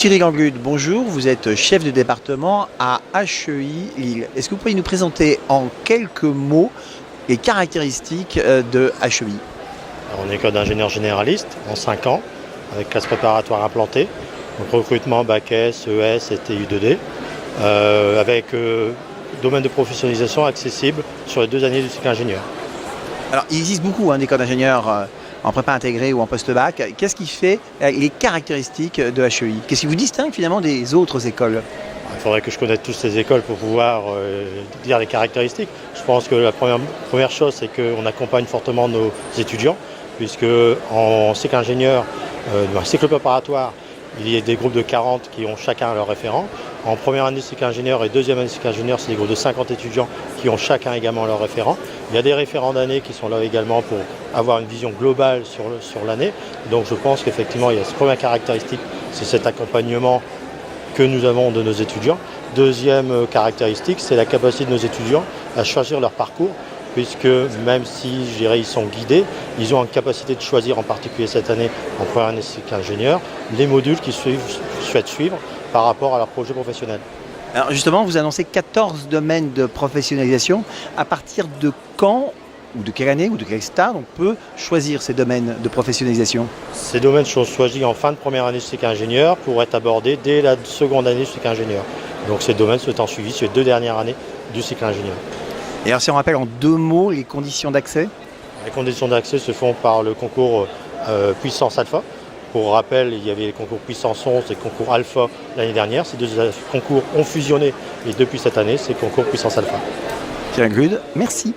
Thierry Ganglude, bonjour, vous êtes chef de département à HEI Lille. Est-ce que vous pourriez nous présenter en quelques mots les caractéristiques de HEI? On est école d'ingénieur généraliste en 5 ans, avec classe préparatoire implantée, donc recrutement Bac S, ES et TU2D, avec domaine de professionnalisation accessible sur les 2 années du cycle ingénieur. Alors, il existe beaucoup d'écoles d'ingénieurs en prépa intégrée ou en post-bac. Qu'est-ce qui fait les caractéristiques de HEI? Qu'est-ce qui vous distingue finalement des autres écoles? Il faudrait que je connaisse toutes ces écoles pour pouvoir dire les caractéristiques. Je pense que la première chose, c'est qu'on accompagne fortement nos étudiants, puisque en cycle ingénieur, dans un cycle préparatoire, il y a des groupes de 40 qui ont chacun leur référent. En première année de cycle ingénieur et deuxième année de cycle ingénieur, c'est des groupes de 50 étudiants qui ont chacun également leur référent. Il y a des référents d'année qui sont là également pour avoir une vision globale sur l'année. Donc je pense qu'effectivement, il y a cette première caractéristique, c'est cet accompagnement que nous avons de nos étudiants. Deuxième caractéristique, c'est la capacité de nos étudiants à choisir leur parcours, puisque même si je dirais, ils sont guidés, ils ont une capacité de choisir, en particulier cette année, en première année de cycle ingénieur, les modules qu'ils souhaitent suivre par rapport à leur projet professionnel. Alors justement, vous annoncez 14 domaines de professionnalisation. À partir de quand, ou de quelle année, ou de quel stade on peut choisir ces domaines de professionnalisation? Ces domaines sont choisis en fin de première année de cycle ingénieur pour être abordés dès la seconde année du cycle ingénieur. Donc ces domaines sont suivis sur les 2 dernières années du cycle ingénieur. Et alors si on rappelle en 2 mots les conditions d'accès? Les conditions d'accès se font par le concours Puissance Alpha. Pour rappel, il y avait les concours Puissance 11 et concours Alpha l'année dernière. Ces 2 concours ont fusionné et depuis cette année, c'est concours Puissance Alpha. Thierry Ganglude, merci.